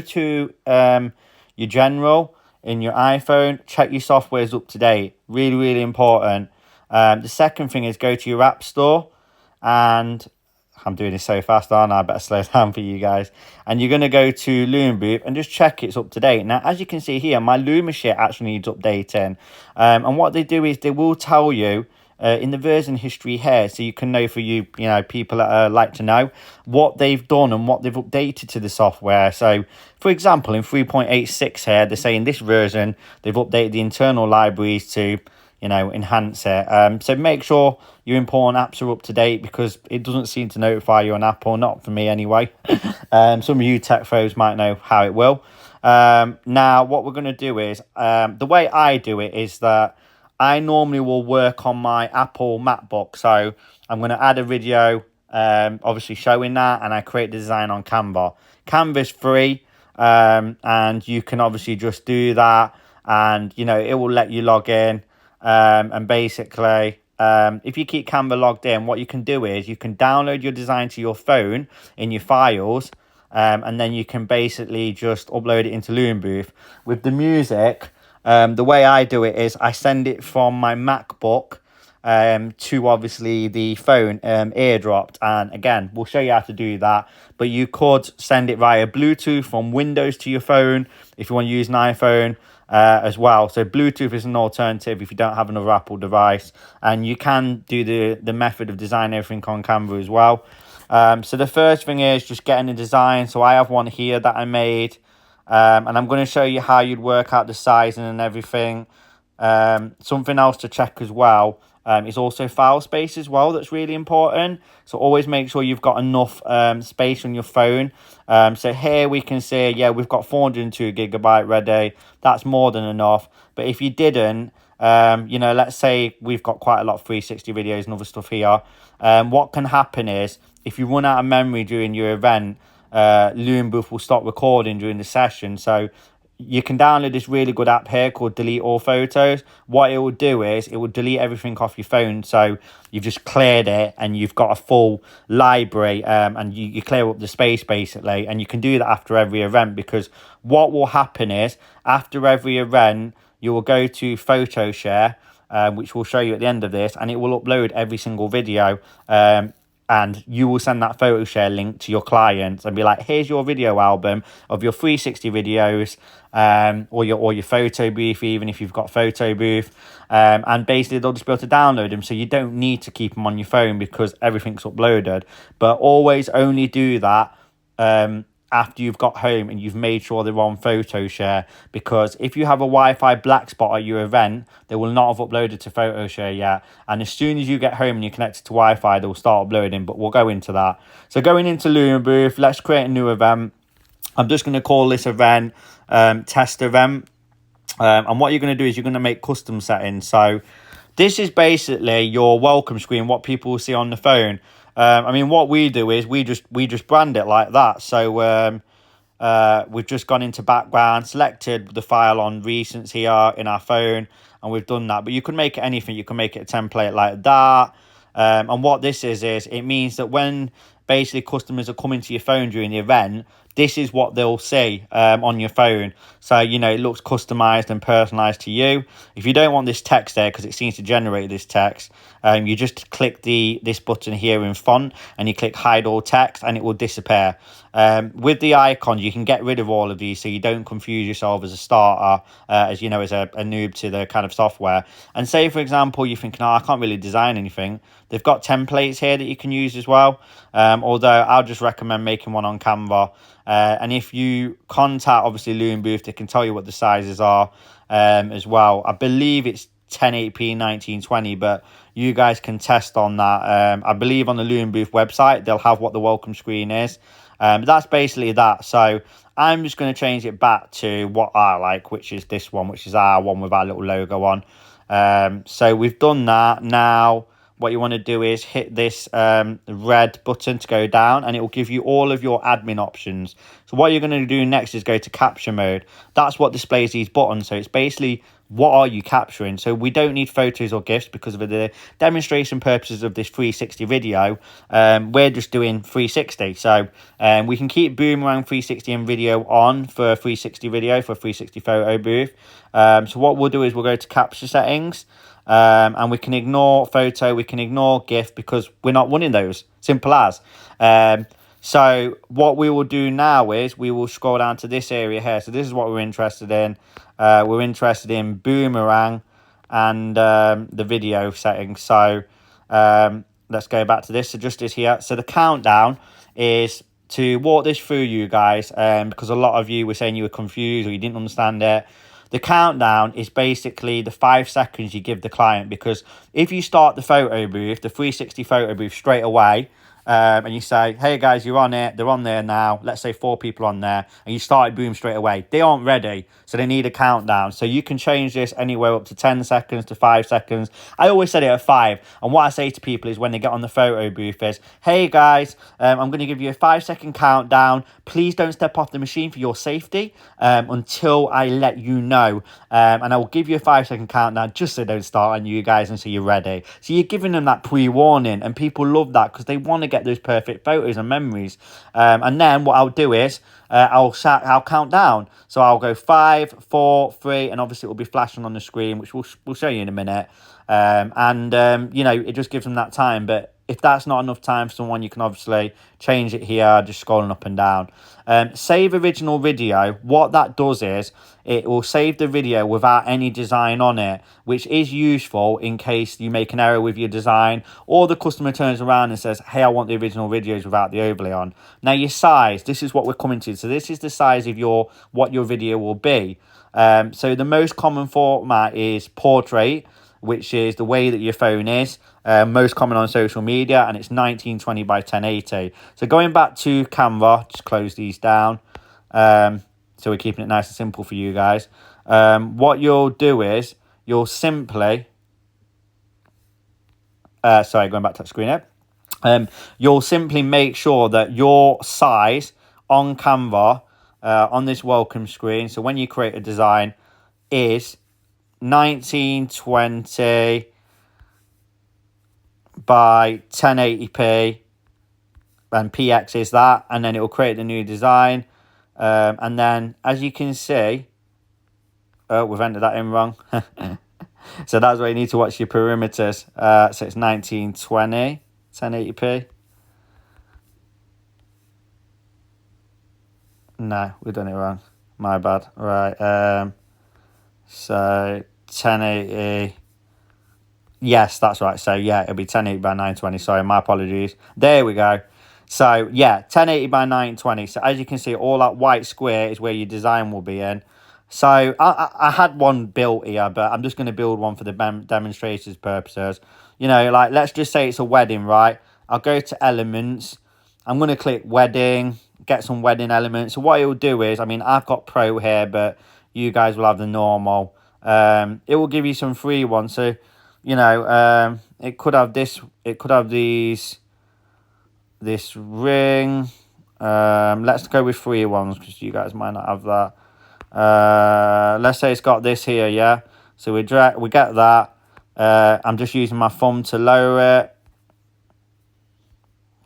to your general in your iPhone, check your software is up to date. Really, really important. The second thing is go to your app store, and I'm doing this so fast, aren't I? Better slow down for you guys. And you're going to go to Luma Booth and just check it's up to date. Now, as you can see here, my Luma shit actually needs updating. And what they do is they will tell you in the version history here, so you can know for people that like to know what they've done and what they've updated to the software. So, for example, in 3.86 here, they're saying this version, they've updated the internal libraries to enhance it. So make sure your important apps are up to date, because it doesn't seem to notify you on Apple, not for me anyway. Some of you tech pros might know how it will. Now, what we're going to do is, the way I do it is that I normally will work on my Apple MacBook. So I'm going to add a video, obviously showing that, and I create the design on Canva. Canva's free, and you can obviously just do that, and it will let you log in. And basically, if you keep Canva logged in, what you can do is you can download your design to your phone in your files, and then you can basically just upload it into Luma Booth. With the music, the way I do it is I send it from my MacBook to obviously the phone airdropped, and again we'll show you how to do that, but you could send it via Bluetooth from Windows to your phone if you want to use an iPhone as well. So Bluetooth is an alternative if you don't have another Apple device, and you can do the method of design everything on Canva as well. So the first thing is just getting a design. So I have one here that I made, and I'm going to show you how you'd work out the sizing and everything. Something else to check as well is also file space as well. That's really important. So always make sure you've got enough space on your phone. So here we can see, yeah, we've got 402 gigabyte ready. That's more than enough. But if you didn't, let's say we've got quite a lot of 360 videos and other stuff here. What can happen is if you run out of memory during your event, Luma Booth will stop recording during the session. So you can download this really good app here called Delete All Photos. What it will do is it will delete everything off your phone. So you've just cleared it and you've got a full library, and you clear up the space basically. And you can do that after every event, because what will happen is after every event, you will go to Photo Share, which we'll show you at the end of this, and it will upload every single video. And you will send that photo share link to your clients and be like, here's your video album of your 360 videos, or your photo booth, even if you've got photo booth. And basically they'll just be able to download them. So you don't need to keep them on your phone because everything's uploaded. But always only do that after you've got home and you've made sure they're on photo share, because if you have a Wi-Fi black spot at your event, they will not have uploaded to photo share yet, and as soon as you get home and you're connected to Wi-Fi, they'll start uploading. But we'll go into that. So going into Luma Booth, let's create a new event. I'm just going to call this event test event, and what you're going to do is you're going to make custom settings. So this is basically your welcome screen, what people will see on the phone. What we do is we just brand it like that. So we've just gone into background, selected the file on recents here in our phone, and we've done that. But you can make it anything. You can make it a template like that. And what this is it means that when basically customers are coming to your phone during the event, this is what they'll see on your phone. So, it looks customized and personalized to you. If you don't want this text there, because it seems to generate this text, you just click this button here in font, and you click hide all text, and it will disappear. With the icons, you can get rid of all of these so you don't confuse yourself as a starter, as a noob to the kind of software. And say, for example, you're thinking, I can't really design anything. They've got templates here that you can use as well. Although I'll just recommend making one on Canva. And if you contact, obviously, Luma Booth, they can tell you what the sizes are as well. I believe it's 1080p 1920, but you guys can test on that. I believe on the Luma Booth website, they'll have what the welcome screen is. But that's basically that. So I'm just going to change it back to what I like, which is this one, which is our one with our little logo on. So we've done that. Now what you want to do is hit this red button to go down, and it will give you all of your admin options. So what you're going to do next is go to capture mode. That's what displays these buttons. So it's basically, what are you capturing? So we don't need photos or GIFs because of the demonstration purposes of this 360 video. We're just doing 360. So we can keep Boomerang 360 and video on for 360 video, for 360 photo booth. So what we'll do is we'll go to capture settings. And we can ignore photo, we can ignore GIF because we're not running those. Simple as. So what we will do now is we will scroll down to this area here. So this is what we're interested in. We're interested in Boomerang and the video settings. So let's go back to this. So just this here. So the countdown is to walk this through you guys, because a lot of you were saying you were confused or you didn't understand it. The countdown is basically the 5 seconds you give the client, because if you start the photo booth, the 360 photo booth straight away, and you say, hey guys, you're on it, they're on there now, let's say 4 people on there, and you started boom straight away, they aren't ready, so they need a countdown. So you can change this anywhere up to 10 seconds to 5 seconds. I always set it at 5, and what I say to people is when they get on the photo booth is, hey guys, I'm going to give you a 5-second countdown, please don't step off the machine for your safety until I let you know, and I will give you a 5-second countdown just so they don't start on you guys until you're ready. So you're giving them that pre-warning, and people love that because they want to get those perfect photos and memories. And then what I'll do is I'll count down. So I'll go 5, 4, 3, and obviously it will be flashing on the screen, which we'll show you in a minute. You know, it just gives them that time. But if that's not enough time for someone, you can obviously change it here, just scrolling up and down. Save original video. What that does is it will save the video without any design on it, which is useful in case you make an error with your design or the customer turns around and says, hey, I want the original videos without the overlay on. Now your size, this is what we're coming to. So this is the size of what your video will be. So the most common format is portrait, which is the way that your phone is, most common on social media, and it's 1920 by 1080. So going back to camera, just close these down. So we're keeping it nice and simple for you guys. What you'll do is you'll simply, going back to the screen here. You'll simply make sure that your size on camera, on this welcome screen, so when you create a design, is 1920 by 1080p, and PX is that, and then it will create the new design. And then as you can see, we've entered that in wrong. So that's why you need to watch your perimeters. So it's 1920 1080p. No, we've done it wrong, my bad. Right, so 1080, yes, that's right. So yeah, it'll be 1080 by 920. Sorry, my apologies. There we go. So yeah, 1080 by 920. So as you can see, all that white square is where your design will be in. So I had one built here, but I'm just going to build one for the demonstrators purposes. You know, like let's just say it's a wedding, right? I'll go to elements. I'm going to click wedding, get some wedding elements. So what it will do is, I mean, I've got pro here, but you guys will have the normal. It will give you some free ones. So, you know, it could have this, it could have this ring. Let's go with free ones because you guys might not have that. Let's say it's got this here, yeah. So we get that. I'm just using my thumb to lower it.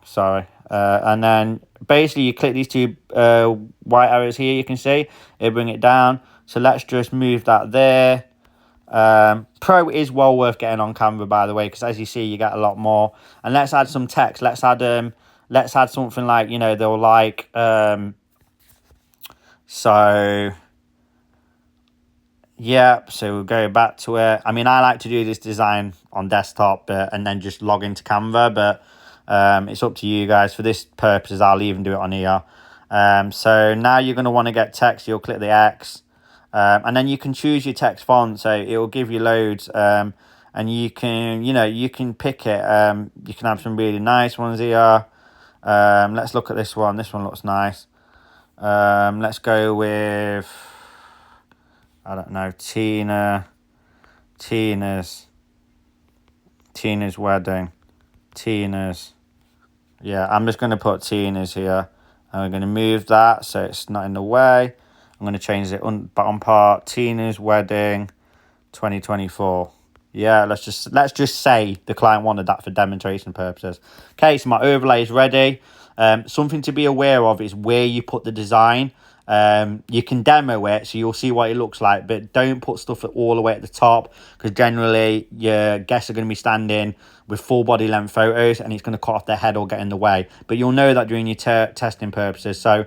Sorry. And then basically you click these two white arrows here, you can see it bring it down. So let's just move that there. Pro is well worth getting on camera, by the way, because as you see, you get a lot more. And let's add some text. Let's add something like, you know, they'll like so yeah, so we'll go back to it. I mean, I like to do this design on desktop and then just log into Canva, but it's up to you guys. For this purposes, I'll even do it on here. So now you're going to want to get text. You'll click the X, and then you can choose your text font. So it will give you loads, and you can, you know, you can pick it. You can have some really nice ones here. Let's look at this one. This one looks nice. Let's go with, I don't know, Tina's wedding. Tina's. Yeah, I'm just going to put Tina's here. And we're going to move that so it's not in the way. I'm going to change it bottom part, Tina's wedding 2024. Yeah, let's just say the client wanted that for demonstration purposes. Okay, so my overlay is ready. Something to be aware of is where you put the design. You can demo it so you'll see what it looks like, but don't put stuff all the way at the top, because generally your guests are going to be standing with full body length photos and it's going to cut off their head or get in the way. But you'll know that during your testing purposes. So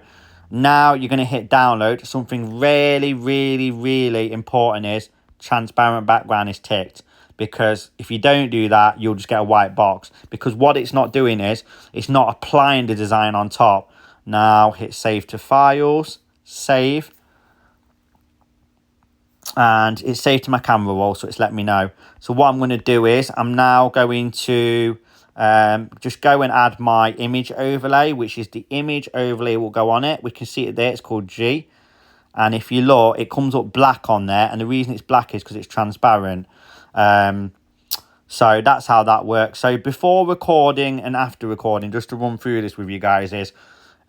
now you're going to hit download. Something really, really, really important is transparent background is ticked, because if you don't do that, you'll just get a white box, because what it's not doing is it's not applying the design on top. Now hit save to files, save, and it's saved to my camera roll, so it's let me know. So what I'm going to do is I'm now going to just go and add my image overlay, which is the image overlay will go on it. We can see it there, it's called G. And if you look, it comes up black on there. And the reason it's black is because it's transparent. So that's how that works. So before recording and after recording, just to run through this with you guys, is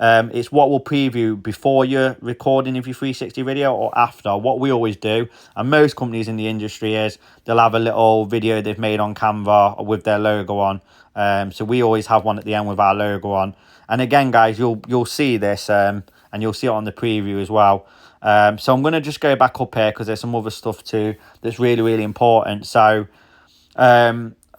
it's what we'll preview before you're recording of your 360 video or after. What we always do, and most companies in the industry, is they'll have a little video they've made on Canva with their logo on. So we always have one at the end with our logo on. And again, guys, you'll see this and you'll see it on the preview as well. So I'm going to just go back up here because there's some other stuff too that's really, really important. So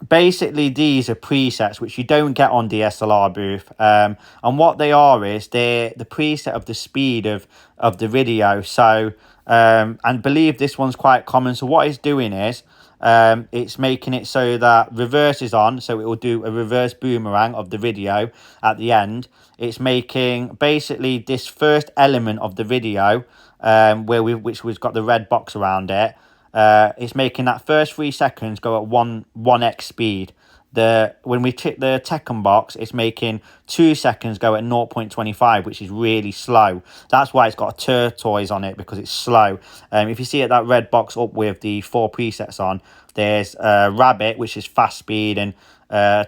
basically these are presets which you don't get on DSLR booth, and what they are is they're the preset of the speed of the video. So and believe this one's quite common. So what it's doing is it's making it so that reverse is on, so it will do a reverse boomerang of the video at the end. It's making basically this first element of the video which we've got the red box around it. It's making that first 3 seconds go at 1x speed. When we tick the Tekken box, it's making 2 seconds go at 0.25, which is really slow. That's why it's got a turquoise on it, because it's slow. If you see it, that red box up with the 4 presets on, there's rabbit, which is fast speed, and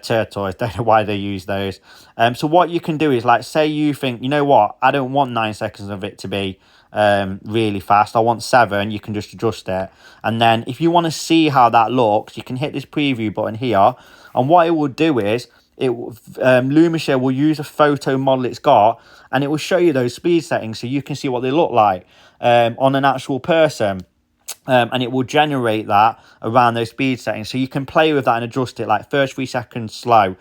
turquoise. Don't know why they use those. So what you can do is, like, say you think, you know what, I don't want 9 seconds of it to be really fast, I want 7. You can just adjust it, and then if you want to see how that looks, you can hit this preview button here, and what it will do is Lumashare will use a photo model it's got, and it will show you those speed settings so you can see what they look like on an actual person. And it will generate that around those speed settings, so you can play with that and adjust it, like first 3 seconds slow,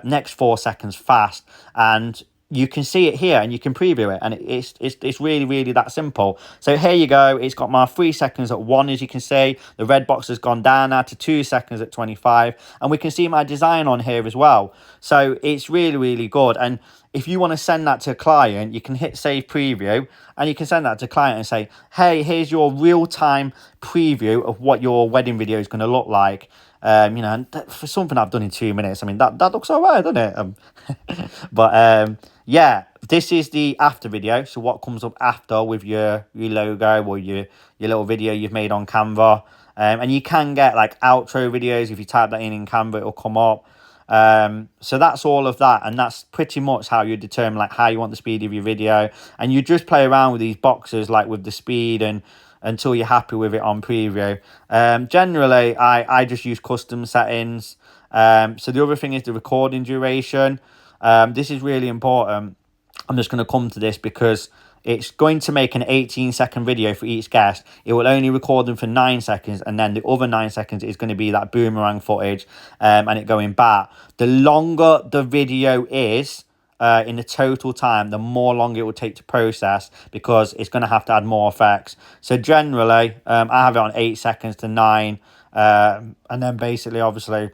next 4 seconds fast, and you can see it here and you can preview it, and it's really, really that simple. So here you go, it's got my 3 seconds at 1, as you can see. The red box has gone down now to 2 seconds at 25, and we can see my design on here as well. So it's really, really good. And if you want to send that to a client, you can hit save preview, and you can send that to a client and say, hey, here's your real-time preview of what your wedding video is going to look like. You know, and for something I've done in 2 minutes, I mean, that looks all right, doesn't it? But yeah, this is the after video. So what comes up after with your logo or your little video you've made on Canva. And you can get like outro videos. If you type that in Canva, it'll come up. So that's all of that, and that's pretty much how you determine like how you want the speed of your video, and you just play around with these boxes like with the speed and until you're happy with it on preview. Generally I just use custom settings. So the other thing is the recording duration. This is really important. I'm just going to come to this because it's going to make an 18-second video for each guest. It will only record them for 9 seconds, and then the other 9 seconds is going to be that boomerang footage and it going back. The longer the video is in the total time, the more longer it will take to process, because it's going to have to add more effects. So generally, I have it on 8 seconds to 9, and then basically, obviously,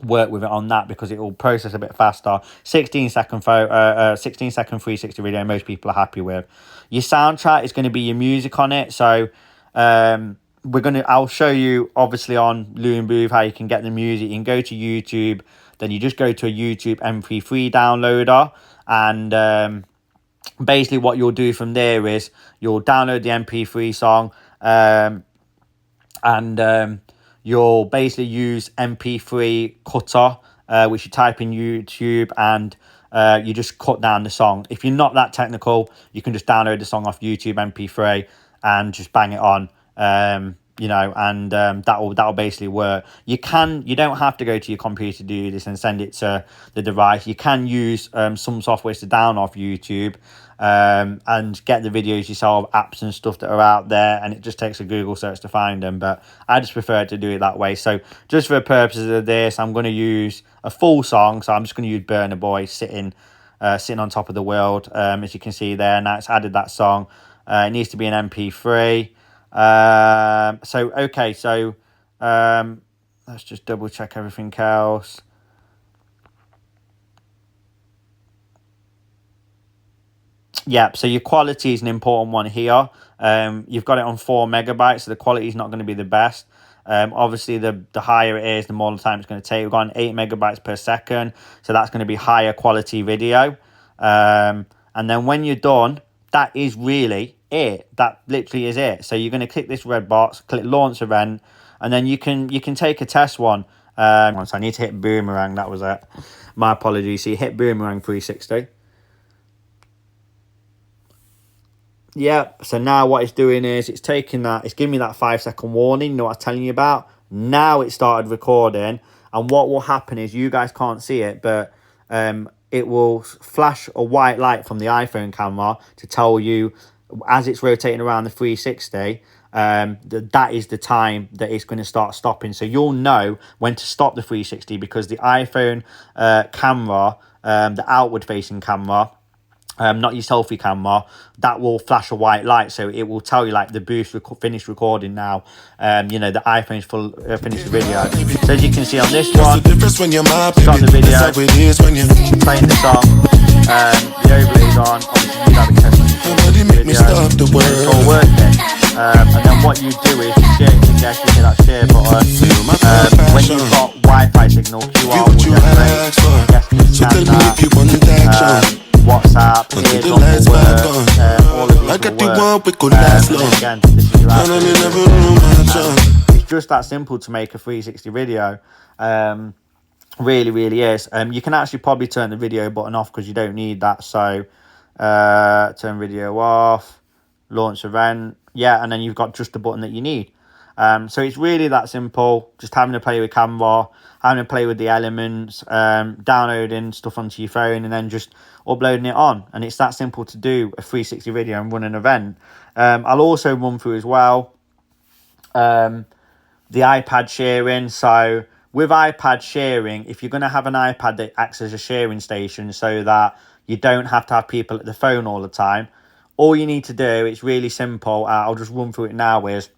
work with it on that because it will process a bit faster. 16-second 16-second 360 video, most people are happy with. Your soundtrack is going to be your music on it. So I'll show you obviously on Luma Booth how you can get the music. You can go to YouTube, then you just go to a YouTube MP3 downloader, and basically what you'll do from there is you'll download the MP3 song, and you'll basically use MP3 cutter, which you type in YouTube, and you just cut down the song. If you're not that technical, you can just download the song off YouTube MP3 and just bang it on. You know, and that'll basically work. You don't have to go to your computer to do this and send it to the device. You can use some softwares to download off YouTube and get the videos yourself, apps and stuff that are out there, and it just takes a Google search to find them. But I just prefer to do it that way. So just for the purposes of this, I'm going to use a full song. So I'm just going to use Burna Boy sitting on top of the world, as you can see there. Now it's added that song. It needs to be an MP3. So let's just double check everything else. Yeah, so your quality is an important one here. You've got it on 4 megabytes, so the quality is not going to be the best. Obviously, the higher it is, the more time it's going to take. We've got an 8 megabytes per second, so that's going to be higher quality video. And then when you're done, that is really it. That literally is it. So you're going to click this red box, click launch event, and then you can take a test one. So I need to hit boomerang. That was it. My apologies. So you hit boomerang 360. Yeah, so now what it's doing is it's taking that, it's giving me that 5-second warning, you know what I was telling you about. Now it started recording, and what will happen is, you guys can't see it, but it will flash a white light from the iPhone camera to tell you, as it's rotating around the 360, that is the time that it's going to start stopping. So you'll know when to stop the 360, because the iPhone camera, the outward facing camera, not your selfie camera, that will flash a white light, so it will tell you like the booth finished recording now. You know, the iPhone's finished the video. So as you can see on this one, got the video, playing the song, the overlay's on. Obviously you have a test on the video, it's all working. And then what you do is you share, you hit that share button. When you've got Wi-Fi signal, QR will generate, so that, WhatsApp, all of these it's just that simple to make a 360 video. Really is. You can actually probably turn the video button off because you don't need that. So turn video off, launch event, yeah, and then you've got just the button that you need. So it's really that simple, just having to play with camera, having to play with the elements, downloading stuff onto your phone, and then just uploading it on. And it's that simple to do a 360 video and run an event. I'll also run through as well the iPad sharing. So with iPad sharing, if you're going to have an iPad that acts as a sharing station so that you don't have to have people at the phone all the time, all you need to do, it's really simple, I'll just run through it now, is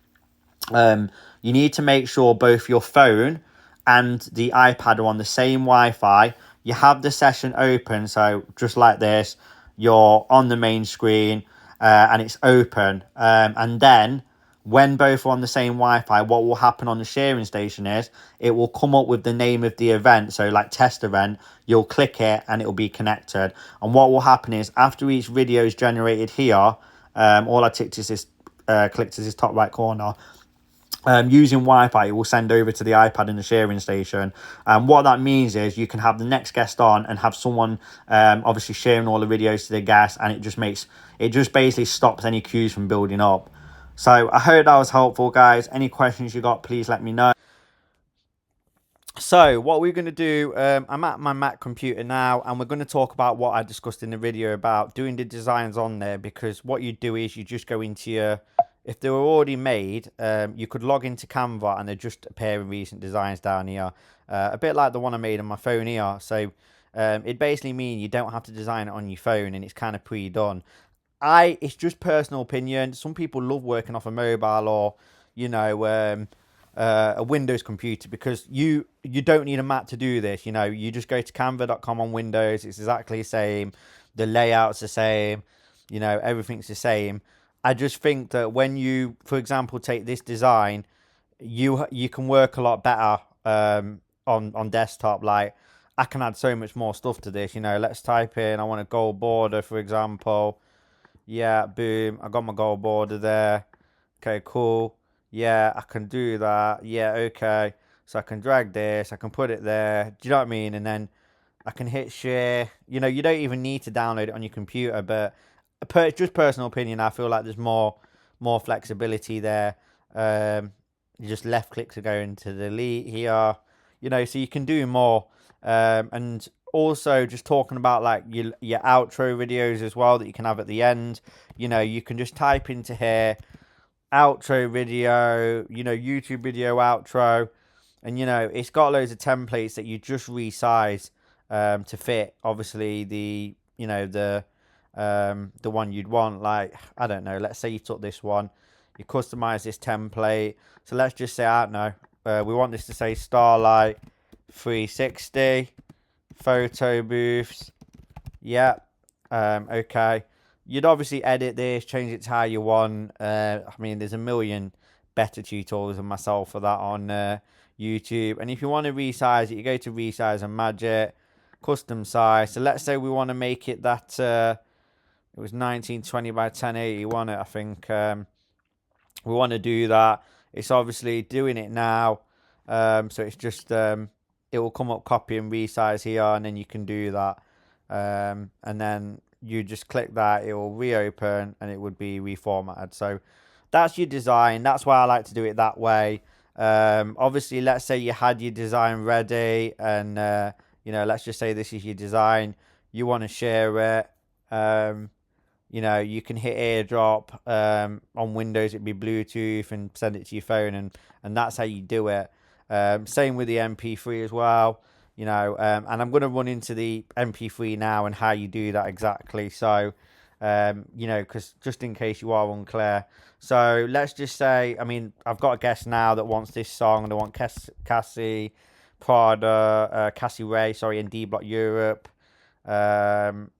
you need to make sure both your phone and the iPad are on the same Wi-Fi. You have the session open, so just like this, you're on the main screen and it's open. And then when both are on the same Wi-Fi, what will happen on the sharing station is it will come up with the name of the event. So like test event, you'll click it and it will be connected. And what will happen is, after each video is generated here, all I clicked is this top right corner. Using Wi-Fi, it will send over to the iPad in the sharing station. What that means is you can have the next guest on and have someone obviously sharing all the videos to the guest, and it just basically stops any queues from building up. So I hope that was helpful, guys. Any questions you got, please let me know. So what we're going to do, I'm at my Mac computer now, and we're going to talk about what I discussed in the video about doing the designs on there. Because what you do is you just go into your, if they were already made, you could log into Canva and they just appear in recent designs down here. A bit like the one I made on my phone here. So it basically means you don't have to design it on your phone, and it's kind of pre-done. It's just personal opinion. Some people love working off a mobile or, you know, a Windows computer, because you don't need a Mac to do this. You know, you just go to canva.com on Windows. It's exactly the same. The layout's the same. You know, everything's the same. I just think that when you, for example, take this design, you can work a lot better on desktop. Like, I can add so much more stuff to this. You know, let's type in, I want a gold border, for example. Yeah, boom, I got my gold border there. Okay, cool. Yeah, I can do that. Yeah, okay. So I can drag this, I can put it there. Do you know what I mean? And then I can hit share. You know, you don't even need to download it on your computer, but just personal opinion, I feel like there's more flexibility there. You just left click to go into delete here. You know, so you can do more. And also just talking about like your outro videos as well that you can have at the end. You know, you can just type into here outro video, you know, YouTube video outro, and you know it's got loads of templates that you just resize to fit obviously the one you'd want. Like, I don't know, let's say you took this one, you customize this template, so let's just say, I don't know, we want this to say Starlight 360 photo booths. Yeah. Okay. You'd obviously edit this, change it to how you want. I mean, there's a million better tutorials than myself for that on YouTube. And if you want to resize it, you go to resize and magic, custom size. So let's say we want to make it that it was 1920 by 1080. Want it? I think we want to do that. It's obviously doing it now. So it's just it will come up copy and resize here, and then you can do that. And then you just click that, it will reopen and it would be reformatted. So that's your design. That's why I like to do it that way. Obviously, let's say you had your design ready, and you know, let's just say this is your design, you want to share it. You know, you can hit airdrop. On Windows it'd be Bluetooth, and send it to your phone, and that's how you do it. Same with the MP3 as well. You know, and I'm going to run into the MP3 now and how you do that exactly. So, you know, because just in case you are unclear. So let's just say, I mean, I've got a guest now that wants this song. They want Cassie Prada, Cassie Ray, sorry, in D Block Europe. I'm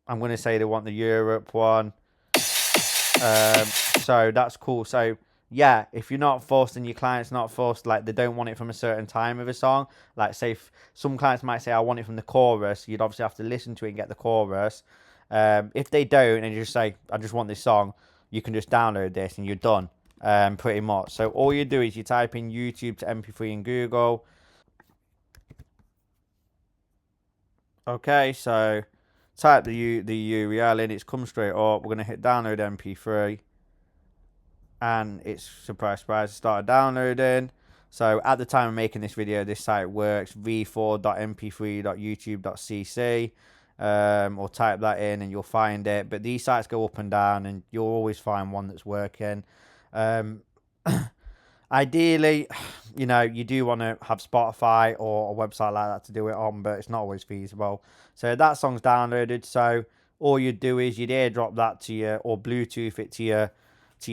going to say they want the Europe one. So that's cool. So yeah, if you're not forced and your client's not forced, like they don't want it from a certain time of a song, like say if some clients might say I want it from the chorus, you'd obviously have to listen to it and get the chorus. If they don't and you just say I just want this song, you can just download this and you're done, pretty much. So all you do is you type in YouTube to MP3 in Google. Okay, so type the URL in, it's come straight up. We're going to hit download MP3. And it's, surprise, surprise, it started downloading. So at the time of making this video, this site works, v4.mp3.youtube.cc, or type that in and you'll find it. But these sites go up and down, and you'll always find one that's working. Ideally, you know, you do want to have Spotify or a website like that to do it on, but it's not always feasible. So that song's downloaded. So all you'd do is you'd airdrop that to your, or Bluetooth it to your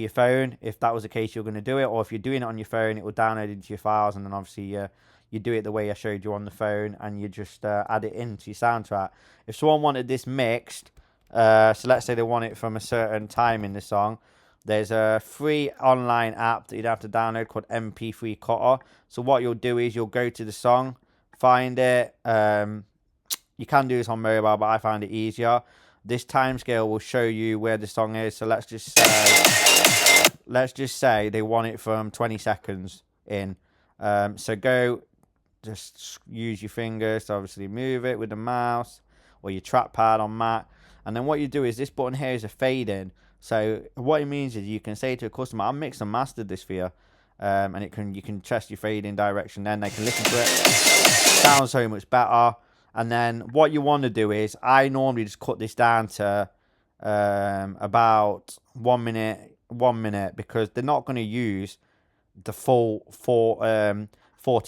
phone, if that was the case you're going to do it. Or if you're doing it on your phone, it will download into your files, and then obviously you do it the way I showed you on the phone, and you just add it into your soundtrack. If someone wanted this mixed, so let's say they want it from a certain time in the song, there's a free online app that you'd have to download called MP3 Cutter. So what you'll do is you'll go to the song, find it. You can do this on mobile, but I find it easier. This timescale will show you where the song is. So let's just say they want it from 20 seconds in. So go, just use your fingers to obviously move it with the mouse or your trackpad on Mac. And then what you do is this button here is a fade in. So what it means is you can say to a customer, I'll mix and mastered this for you. And you can test your fade in direction, then they can listen to it. Sounds so much better. And then what you want to do is, I normally just cut this down to about 1 minute, because they're not going to use the full 40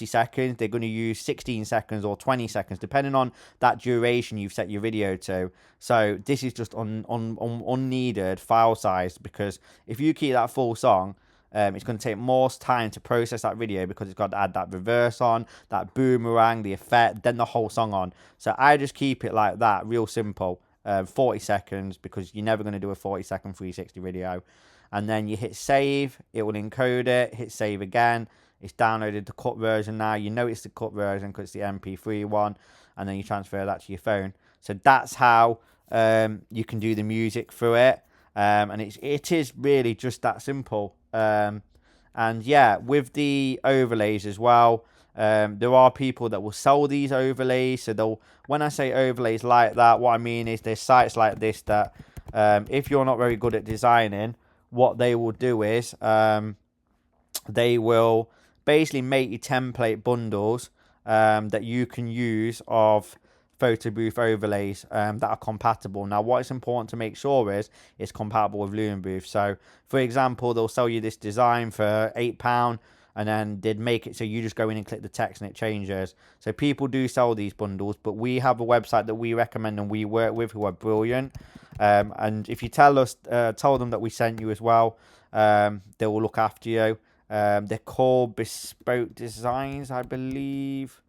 seconds. They're going to use 16 seconds or 20 seconds, depending on that duration you've set your video to. So this is just unneeded file size, because if you keep that full song, it's going to take more time to process that video, because it's got to add that reverse on, that boomerang, the effect, then the whole song on. So I just keep it like that, real simple, 40 seconds, because you're never going to do a 40-second 360 video. And then you hit save, it will encode it, hit save again. It's downloaded the cut version now. You know it's the cut version because it's the MP3 one, and then you transfer that to your phone. So that's how you can do the music through it. And it is really just that simple. And yeah, with the overlays as well, There are people that will sell these overlays. So they'll, when I say overlays like that, what I mean is there's sites like this that if you're not very good at designing, what they will do is they will basically make you template bundles that you can use of photo booth overlays that are compatible. Now, what is important to make sure is it's compatible with Luma Booth. So, for example, they'll sell you this design for £8, and then they'd make it so you just go in and click the text and it changes. So people do sell these bundles, but we have a website that we recommend and we work with who are brilliant. And if you tell them that we sent you as well, they will look after you. They're called Bespoke Designs, I believe.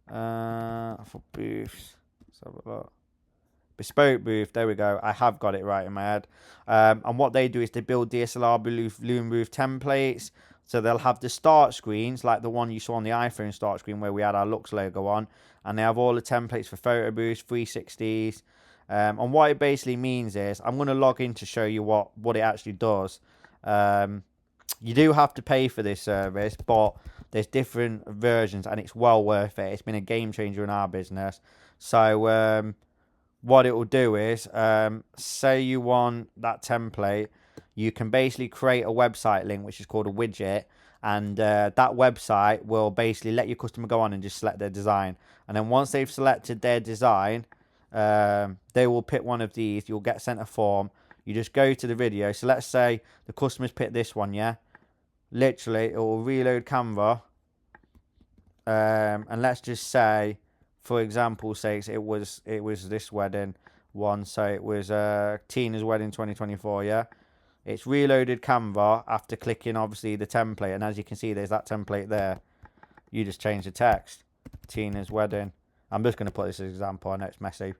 For booths, let's have a look. Bespoke Booth, there we go. I have got it right in my head. And what they do is they build DSLR Luma Booth templates. So they'll have the start screens, like the one you saw on the iPhone start screen where we had our Luxe logo on. And they have all the templates for photo booths, 360s. And what it basically means is, I'm going to log in to show you what it actually does. You do have to pay for this service, but there's different versions and it's well worth it. It's been a game changer in our business. So what it will do is, say you want that template, you can basically create a website link, which is called a widget. And that website will basically let your customer go on and just select their design. And then once they've selected their design, they will pick one of these. You'll get sent a form. You just go to the video. So let's say the customer's picked this one, yeah? Literally, it will reload Canva. And let's just say, for example sakes, it was this wedding one. So it was Tina's wedding 2024, yeah? It's reloaded Canva after clicking, obviously, the template. And as you can see, there's that template there. You just change the text. Tina's wedding. I'm just going to put this as an example. I know it's messy.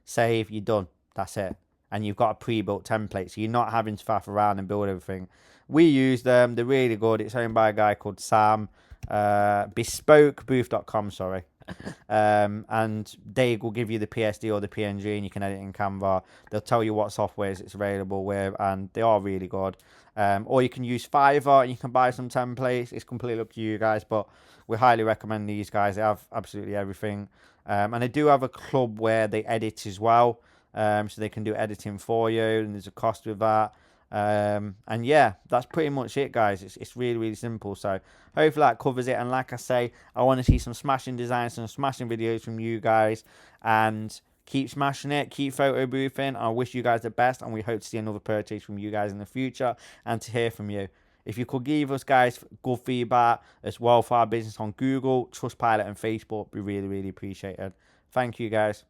Save, you're done. That's it. And you've got a pre-built template, so you're not having to faff around and build everything. We use them. They're really good. It's owned by a guy called Sam. Bespokebooth.com, sorry. And they will give you the PSD or the PNG, and you can edit in Canva. They'll tell you what softwares it's available with, and they are really good. Or you can use Fiverr and you can buy some templates. It's completely up to you guys, but we highly recommend these guys. They have absolutely everything. And they do have a club where they edit as well. So they can do editing for you, and there's a cost with that. And yeah, that's pretty much it, guys. It's really, really simple. So hopefully that covers it. And like I say, I want to see some smashing designs, some smashing videos from you guys, and keep smashing it, keep photo boothing. I wish you guys the best, and we hope to see another purchase from you guys in the future and to hear from you. If you could give us guys good feedback as well for our business on Google, Trustpilot and Facebook, we really, really appreciated. Thank you, guys.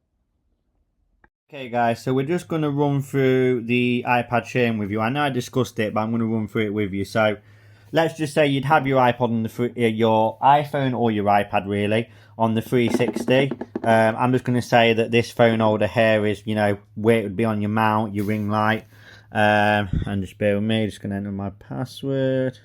Okay guys, so we're just going to run through the iPad sharing with you. I know I discussed it, but I'm going to run through it with you. So let's just say you'd have your iPod on your iPhone or your iPad really on the 360. I'm just going to say that this phone holder here is, you know, where it would be on your mount, your ring light. And just bear with me, just going to enter my password.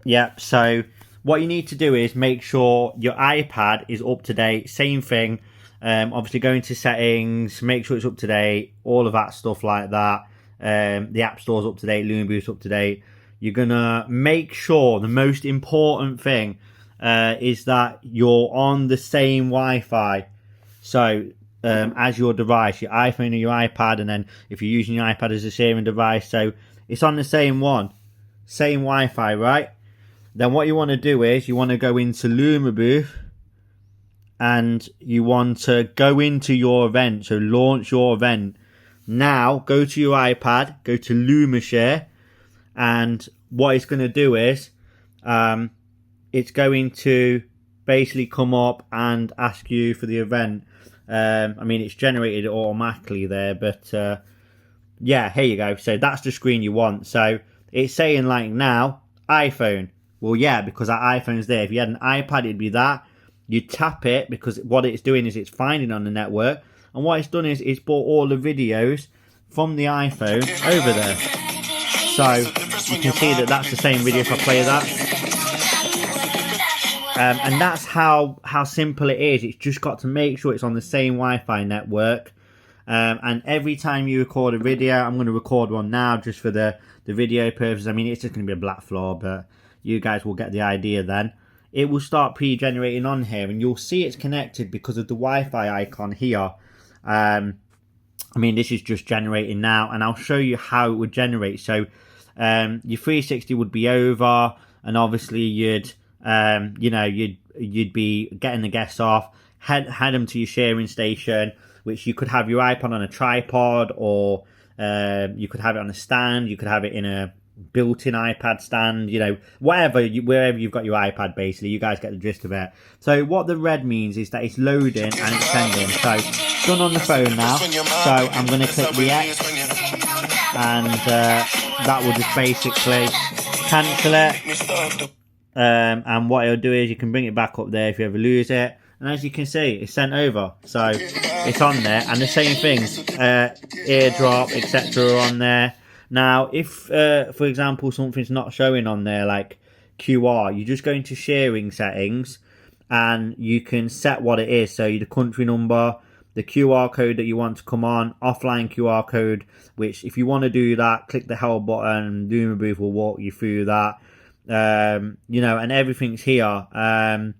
Yeah, so what you need to do is make sure your iPad is up to date. Same thing. Obviously go into settings, make sure it's up to date, all of that stuff like that. The App Store's up to date, Luma Booth's up to date. You're gonna make sure the most important thing is that you're on the same Wi-Fi. So as your device, your iPhone or your iPad, and then if you're using your iPad as a sharing device, so it's on the same one, same Wi-Fi, right? Then what you want to do is you want to go into Luma Booth. And you want to go into your event, so launch your event. Now, go to your iPad, go to Luma Share, and what it's going to do is, it's going to basically come up and ask you for the event. I mean, it's generated automatically there, but yeah, here you go. So that's the screen you want. So it's saying like now, iPhone. Well, yeah, because that iPhone's there. If you had an iPad, it'd be that. You tap it because what it's doing is it's finding on the network, and what it's done is it's brought all the videos from the iPhone over there. So you can see that that's the same video if I play that. And that's how simple it is. It's just got to make sure it's on the same Wi-Fi network. And every time you record a video, I'm going to record one now just for the video purposes. I mean, it's just going to be a black floor, but you guys will get the idea then. it will start pre-generating on here, and you'll see it's connected because of the Wi-Fi icon here. I mean, this is just generating now, and I'll show you how it would generate. So your 360 would be over, and obviously you'd be getting the guests off, head them to your sharing station, which you could have your iPod on a tripod, or you could have it on a stand, you could have it in a built-in iPad stand, you know, wherever you've got your iPad. Basically, you guys get the gist of it. So what the red means is that it's loading and it's sending. So it's done on the phone now, so I'm going to click the X, and that will just basically cancel it. And what it'll do is you can bring it back up there if you ever lose it, and as you can see, it's sent over, so it's on there. And the same things, AirDrop, etc. are on there. Now, if, for example, something's not showing on there, like QR, you just go into sharing settings, and you can set what it is. So the country number, the QR code that you want to come on, offline QR code, which if you want to do that, click the help button, Luma Booth will walk you through that. You know, and everything's here. You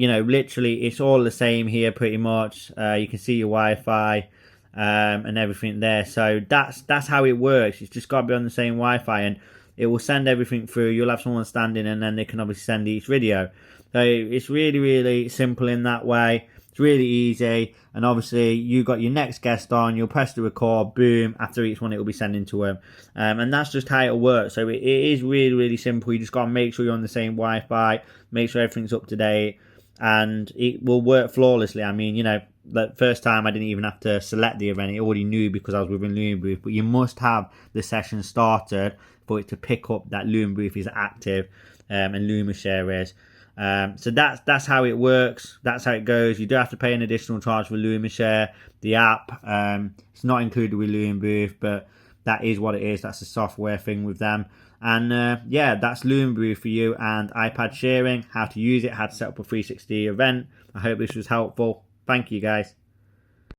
know, literally it's all the same here pretty much. You can see your Wi-Fi and everything there. So that's how it works. It's just got to be on the same Wi-Fi, and it will send everything through. You'll have someone standing, and then they can obviously send each video. So it's really, really simple in that way. It's really easy, and obviously you got your next guest on, you'll press the record, boom, after each one it will be sending to them, and that's just how it'll work. So it is really, really simple. You just got to make sure you're on the same Wi-Fi, make sure everything's up to date, and it will work flawlessly. I mean, you know, the first time I didn't even have to select the event, it already knew because I was within Luma Booth. But you must have the session started for it to pick up that Luma Booth is active, and Luma Share is. So that's how it works. That's how it goes. You do have to pay an additional charge for Luma Share, the app. It's not included with Luma Booth, but that is what it is. That's a software thing with them. And yeah, that's Luma Booth for you, and iPad sharing, how to use it, how to set up a 360 event. I hope this was helpful. Thank you, guys.